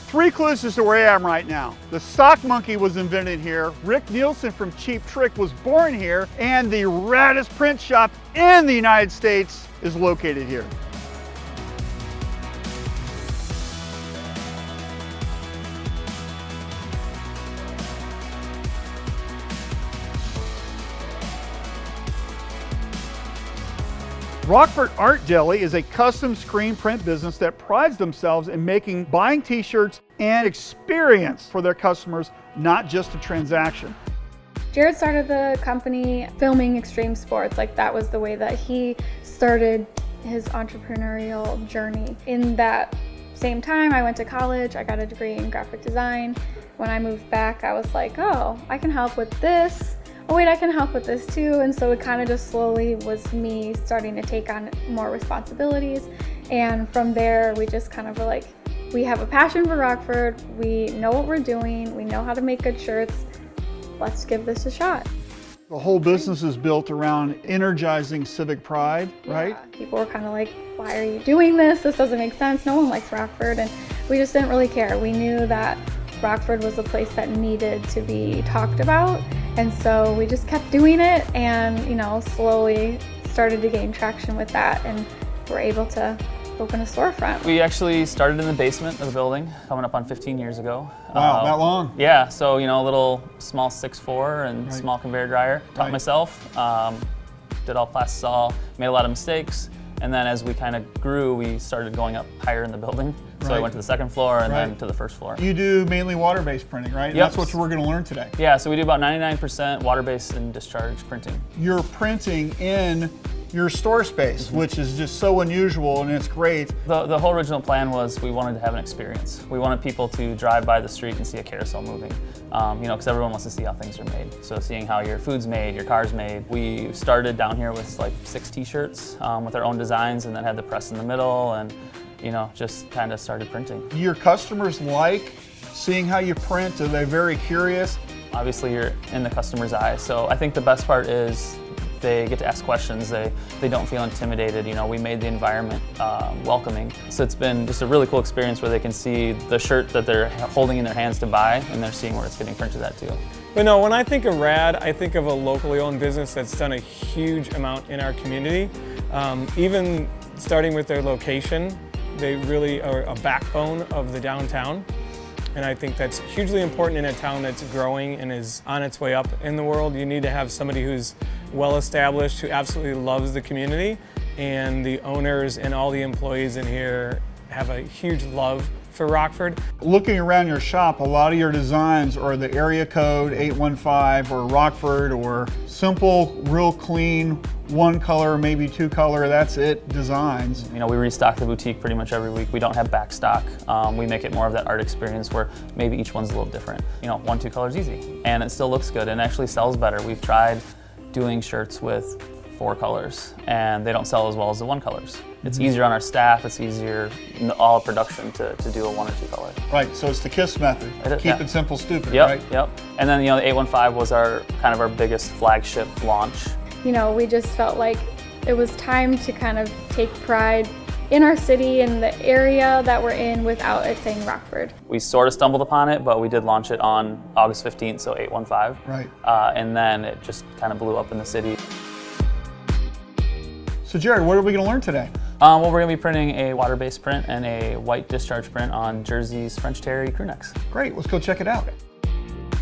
3 clues as to where I am right now. The sock monkey was invented here, Rick Nielsen from Cheap Trick was born here, and the raddest print shop in the United States is located here. Rockford Art Deli is a custom screen print business that prides themselves in making buying t-shirts an experience for their customers, not just a transaction. Jared started the company filming extreme sports. Like, that was the way that he started his entrepreneurial journey. In that same time, I went to college, I got a degree in graphic design. When I moved back, I was like, oh, I can help with this. Oh wait, I can help with this too. And so it kind of just slowly was me starting to take on more responsibilities. And from there, we just kind of were like, we have a passion for Rockford. We know what we're doing. We know how to make good shirts. Let's give this a shot. The whole business is built around energizing civic pride, right? Yeah. People were kind of like, why are you doing this? This doesn't make sense. No one likes Rockford. And we just didn't really care. We knew that Rockford was a place that needed to be talked about. And so we just kept doing it and, slowly started to gain traction with that, and were able to open a storefront. We actually started in the basement of the building, coming up on 15 years ago. Wow, that long? Yeah, so, a little small 6'4" and right. Small conveyor dryer. Taught right. myself, did all plastisol, made a lot of mistakes. And then as we kind of grew, we started going up higher in the building. So right. I went to the second floor and right. then to the first floor. You do mainly water-based printing, right? Yep. That's what we're going to learn today. Yeah, so we do about 99% water-based and discharge printing. You're printing in your store space, which is just so unusual, and it's great. The whole original plan was we wanted to have an experience. We wanted people to drive by the street and see a carousel moving, because everyone wants to see how things are made. So seeing how your food's made, your car's made. We started down here with like 6 t-shirts with our own designs, and then had the press in the middle, and just kind of started printing. Your customers like seeing how you print? Are they very curious? Obviously you're in the customer's eye, so I think the best part is they get to ask questions. They don't feel intimidated. We made the environment welcoming. So it's been just a really cool experience where they can see the shirt that they're holding in their hands to buy, and they're seeing where it's getting printed at too. But no, when I think of RAD, I think of a locally owned business that's done a huge amount in our community. Even starting with their location, they really are a backbone of the downtown. And I think that's hugely important in a town that's growing and is on its way up in the world. You need to have somebody who's well established, who absolutely loves the community, and the owners and all the employees in here have a huge love for Rockford. Looking around your shop, a lot of your designs are the area code 815 or Rockford, or simple, real clean, 1 color, maybe 2 color, that's it designs. We restock the boutique pretty much every week. We don't have back stock. We make it more of that art experience where maybe each one's a little different. 1, 2 colors easy. And it still looks good and actually sells better. We've tried doing shirts with 4 colors, and they don't sell as well as the 1 colors. It's easier on our staff, it's easier in all production to do a 1 or 2 color. Right, so it's the KISS method. Keep it simple, stupid, yep, right? Yep. And then the 815 was our biggest flagship launch. We just felt like it was time to kind of take pride in our city and the area that we're in without it saying Rockford. We sort of stumbled upon it, but we did launch it on August 15th, so 815. Right. And then it just kind of blew up in the city. So Jared, what are we going to learn today? Well, we're going to be printing a water-based print and a white discharge print on JERZEES French Terry crew necks. Great, let's go check it out.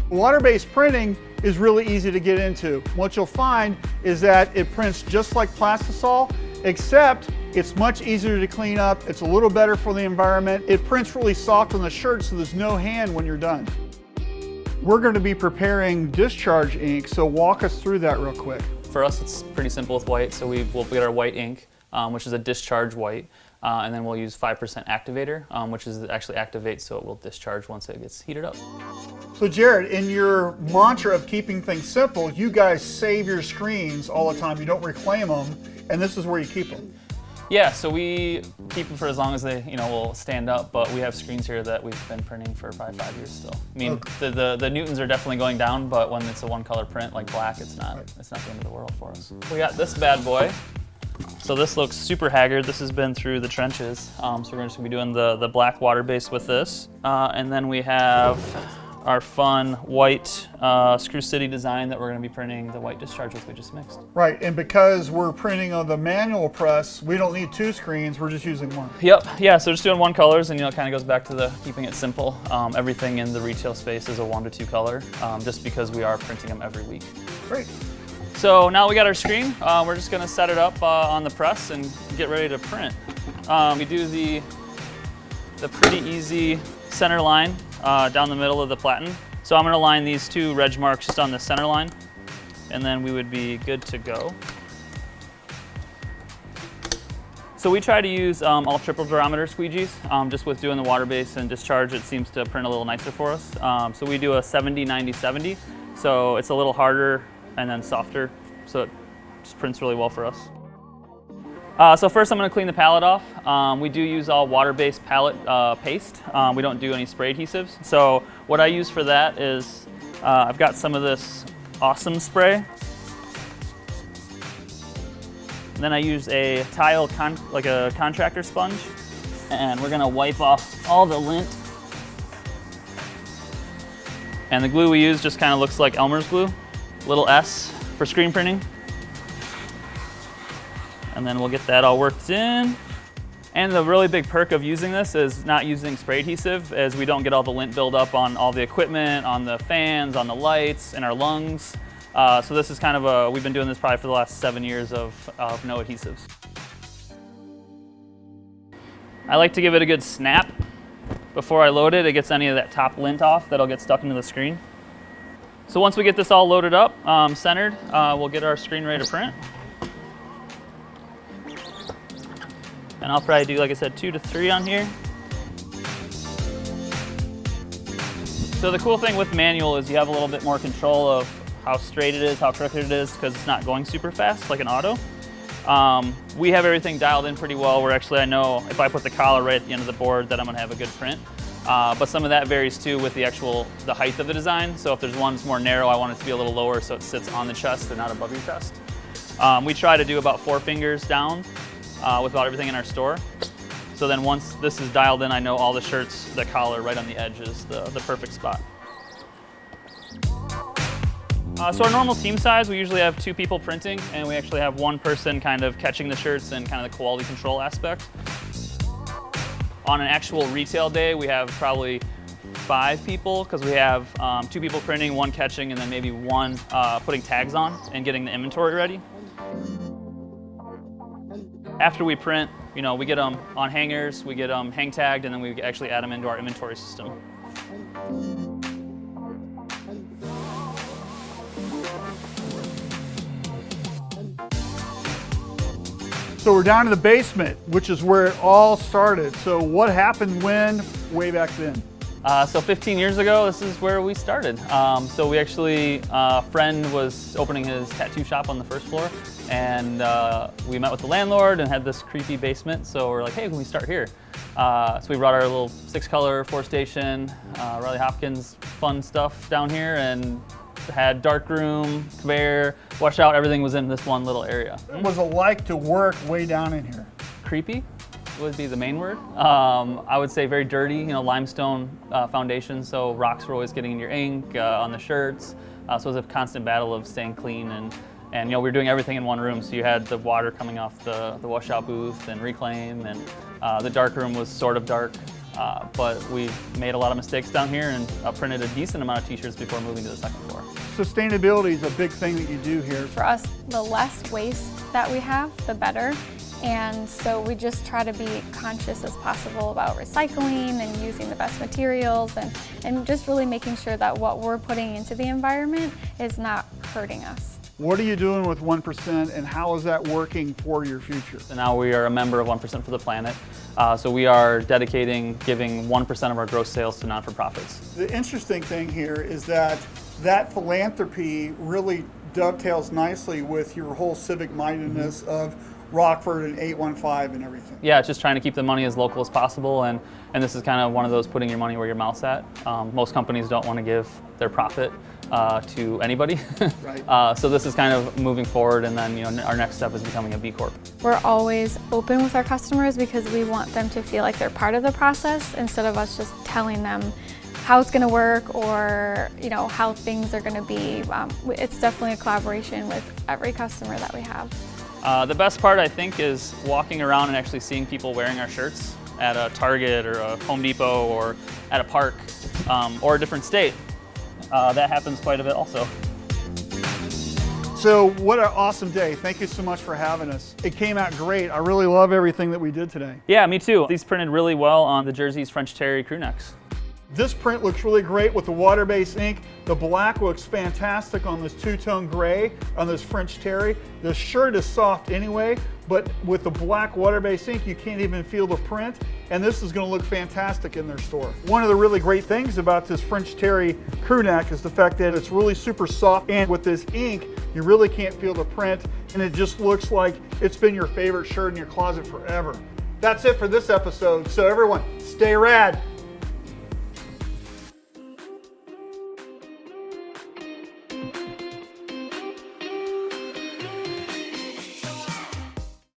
Water-based printing is really easy to get into. What you'll find is that it prints just like plastisol, except it's much easier to clean up, it's a little better for the environment, it prints really soft on the shirt so there's no hand when you're done. We're going to be preparing discharge ink, so walk us through that real quick. For us, it's pretty simple with white, so we'll get our white ink, which is a discharge white, and then we'll use 5% activator, which is actually activates so it will discharge once it gets heated up. So Jared, in your mantra of keeping things simple, you guys save your screens all the time, you don't reclaim them, and this is where you keep them. Yeah, so we keep them for as long as they will stand up, but we have screens here that we've been printing for probably 5 years still. I mean, okay. the Newtons are definitely going down, but when it's a 1 color print like black, it's not the end of the world for us. We got this bad boy. So this looks super haggard. This has been through the trenches. So we're just gonna be doing the black water base with this. And then we have our fun white Screw City design that we're gonna be printing the white discharge with we just mixed. Right, and because we're printing on the manual press, we don't need 2 screens, we're just using 1. Yep, yeah, so just doing 1 colors, and it kind of goes back to the keeping it simple. Everything in the retail space is a 1 to 2 color, just because we are printing them every week. Great. So now we got our screen. We're just gonna set it up on the press and get ready to print. We do the pretty easy center line down the middle of the platen. So I'm gonna line these 2 reg marks just on the center line, and then we would be good to go. So we try to use all triple durometer squeegees. Just with doing the water base and discharge, it seems to print a little nicer for us. So we do a 70-90-70. So it's a little harder and then softer. So it just prints really well for us. So first I'm going to clean the palette off. We do use all water-based palette paste. We don't do any spray adhesives. So what I use for that is I've got some of this Awesome spray. And then I use a tile, like a contractor sponge. And we're going to wipe off all the lint. And the glue we use just kind of looks like Elmer's glue. Little S for screen printing. And then we'll get that all worked in. And the really big perk of using this is not using spray adhesive, as we don't get all the lint buildup on all the equipment, on the fans, on the lights, in our lungs. So this is kind of we've been doing this probably for the last 7 years of no adhesives. I like to give it a good snap before I load it. It gets any of that top lint off that'll get stuck into the screen. So once we get this all loaded up, centered, we'll get our screen ready to print. And I'll probably do, like I said, 2 to 3 on here. So the cool thing with manual is you have a little bit more control of how straight it is, how crooked it is, because it's not going super fast like an auto. We have everything dialed in pretty well, where actually I know if I put the collar right at the end of the board that I'm gonna have a good print. But some of that varies too with the height of the design. So if there's one's more narrow, I want it to be a little lower so it sits on the chest and not above your chest. We try to do about 4 fingers down with about everything in our store. So then once this is dialed in, I know all the shirts, the collar right on the edge is the perfect spot. So our normal team size, we usually have 2 people printing, and we actually have 1 person kind of catching the shirts and kind of the quality control aspect. On an actual retail day, we have probably 5 people, because we have 2 people printing, 1 catching, and then maybe 1 putting tags on and getting the inventory ready. After we print, you know, we get them on hangers, we get them hang tagged, and then we actually add them into our inventory system. So we're down to the basement, which is where it all started. So what happened when, way back then? So 15 years ago, this is where we started. So we actually, a friend was opening his tattoo shop on the 1st floor, and we met with the landlord and had this creepy basement. So we're like, hey, can we start here? So we brought our little 6-color 4-station, Riley Hopkins fun stuff down here, and had dark room, conveyor, wash out, everything was in this one little area. What was it like to work way down in here? Creepy would be the main word. I would say very dirty, you know, limestone foundation, so rocks were always getting in your ink, on the shirts. So it was a constant battle of staying clean, and you know, we were doing everything in one room, so you had the water coming off the washout booth and reclaim, and the dark room was sort of dark. But we made a lot of mistakes down here and printed a decent amount of t-shirts before moving to the 2nd floor. Sustainability is a big thing that you do here. For us, the less waste that we have, the better. And so we just try to be conscious as possible about recycling and using the best materials, and just really making sure that what we're putting into the environment is not hurting us. What are you doing with 1%, and how is that working for your future? So now we are a member of 1% for the Planet. So we are giving 1% of our gross sales to non-for-profits. The interesting thing here is that philanthropy really dovetails nicely with your whole civic mindedness of Rockford and 815 and everything. Yeah, it's just trying to keep the money as local as possible, and this is kind of one of those putting your money where your mouth's at. Most companies don't want to give their profit to anybody. Right. So this is kind of moving forward, and then our next step is becoming a B Corp. We're always open with our customers because we want them to feel like they're part of the process instead of us just telling them how it's going to work or how things are going to be. It's definitely a collaboration with every customer that we have. The best part, I think, is walking around and actually seeing people wearing our shirts at a Target or a Home Depot or at a park or a different state. That happens quite a bit also. So what an awesome day. Thank you so much for having us. It came out great. I really love everything that we did today. Yeah, me too. These printed really well on the JERZEES French Terry crew necks. This print looks really great with the water-based ink. The black looks fantastic on this two-tone gray on this French Terry. The shirt is soft anyway, but with the black water-based ink, you can't even feel the print, and this is going to look fantastic in their store. One of the really great things about this French Terry crew neck is the fact that it's really super soft, and with this ink, you really can't feel the print, and it just looks like it's been your favorite shirt in your closet forever. That's it for this episode, so everyone, stay rad.